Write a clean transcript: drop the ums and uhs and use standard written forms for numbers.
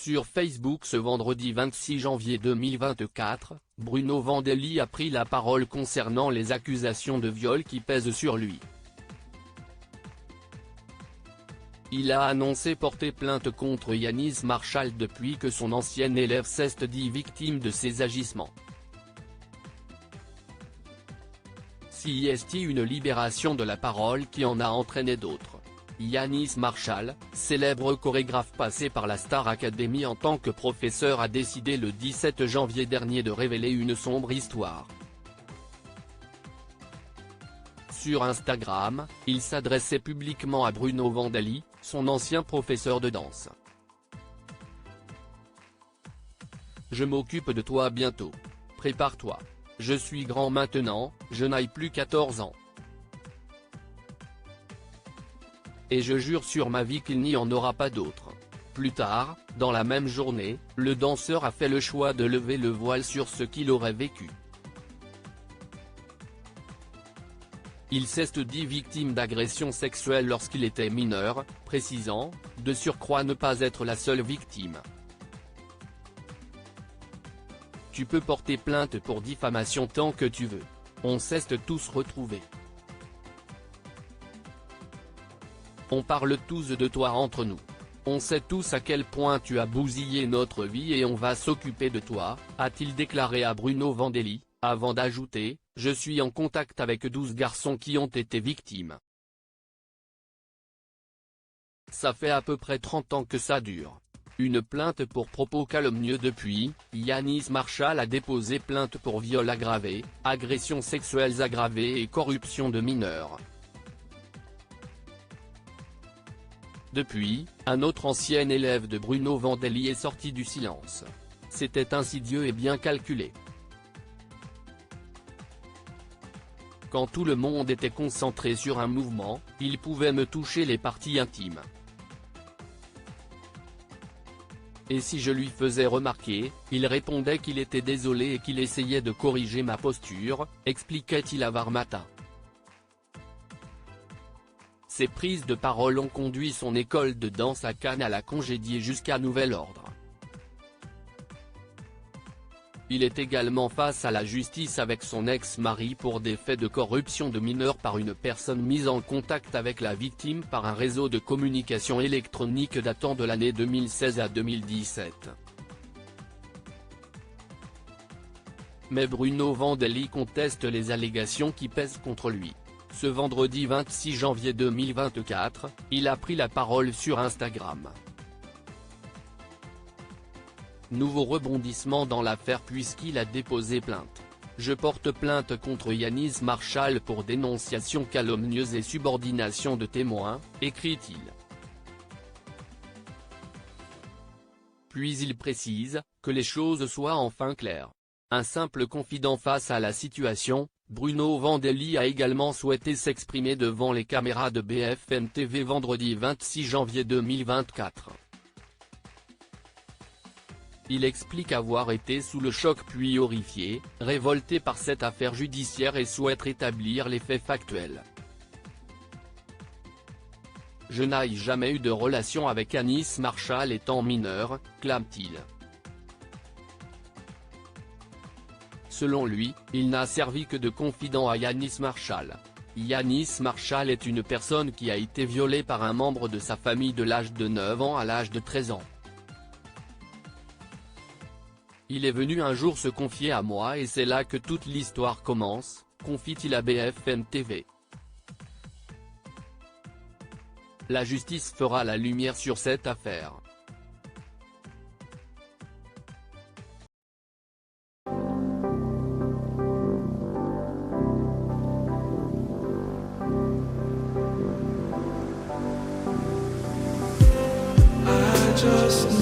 Sur Facebook ce vendredi 26 janvier 2024, Bruno Vandelli a pris la parole concernant les accusations de viol qui pèsent sur lui. Il a annoncé porter plainte contre Yanis Marshall depuis que son ancien élève s'est dit victime de ses agissements. Si est une libération de la parole qui en a entraîné d'autres. Yanis Marshall, célèbre chorégraphe passé par la Star Academy en tant que professeur, a décidé le 17 janvier dernier de révéler une sombre histoire. Sur Instagram, il s'adressait publiquement à Bruno Vandelli, son ancien professeur de danse. « Je m'occupe de toi bientôt. Prépare-toi. Je suis grand maintenant, je n'ai plus 14 ans. Et je jure sur ma vie qu'il n'y en aura pas d'autres. » Plus tard, dans la même journée, le danseur a fait le choix de lever le voile sur ce qu'il aurait vécu. Il s'est dit victime d'agression sexuelle lorsqu'il était mineur, précisant, de surcroît, ne pas être la seule victime. « Tu peux porter plainte pour diffamation tant que tu veux. On s'est tous retrouvés. On parle tous de toi entre nous. On sait tous à quel point tu as bousillé notre vie et on va s'occuper de toi », a-t-il déclaré à Bruno Vandelli, avant d'ajouter, « Je suis en contact avec 12 garçons qui ont été victimes. Ça fait à peu près 30 ans que ça dure. » Une plainte pour propos calomnieux depuis, Yanis Marshall a déposé plainte pour viol aggravé, agressions sexuelles aggravées et corruption de mineurs. Depuis, un autre ancien élève de Bruno Vandelli est sorti du silence. « C'était insidieux et bien calculé. Quand tout le monde était concentré sur un mouvement, il pouvait me toucher les parties intimes. Et si je lui faisais remarquer, il répondait qu'il était désolé et qu'il essayait de corriger ma posture, » expliquait-il à Varmatin. Ces prises de parole ont conduit son école de danse à Cannes à la congédier jusqu'à nouvel ordre. Il est également face à la justice avec son ex-mari pour des faits de corruption de mineurs par une personne mise en contact avec la victime par un réseau de communication électronique datant de l'année 2016 à 2017. Mais Bruno Vandelli conteste les allégations qui pèsent contre lui. Ce vendredi 26 janvier 2024, il a pris la parole sur Instagram. Nouveau rebondissement dans l'affaire puisqu'il a déposé plainte. « Je porte plainte contre Yanis Marshall pour dénonciation calomnieuse et subordination de témoins », écrit-il. Puis il précise, que les choses soient enfin claires. Un simple confident face à la situation, Bruno Vandelli a également souhaité s'exprimer devant les caméras de BFM TV vendredi 26 janvier 2024. Il explique avoir été sous le choc puis horrifié, révolté par cette affaire judiciaire et souhaite rétablir les faits factuels. « Je n'ai jamais eu de relation avec Yanis Marshall étant mineur », clame-t-il. Selon lui, il n'a servi que de confident à Yanis Marshall. Yanis Marshall est une personne qui a été violée par un membre de sa famille de l'âge de 9 ans à l'âge de 13 ans. Il est venu un jour se confier à moi et c'est là que toute l'histoire commence, confie-t-il à BFM TV. La justice fera la lumière sur cette affaire. Just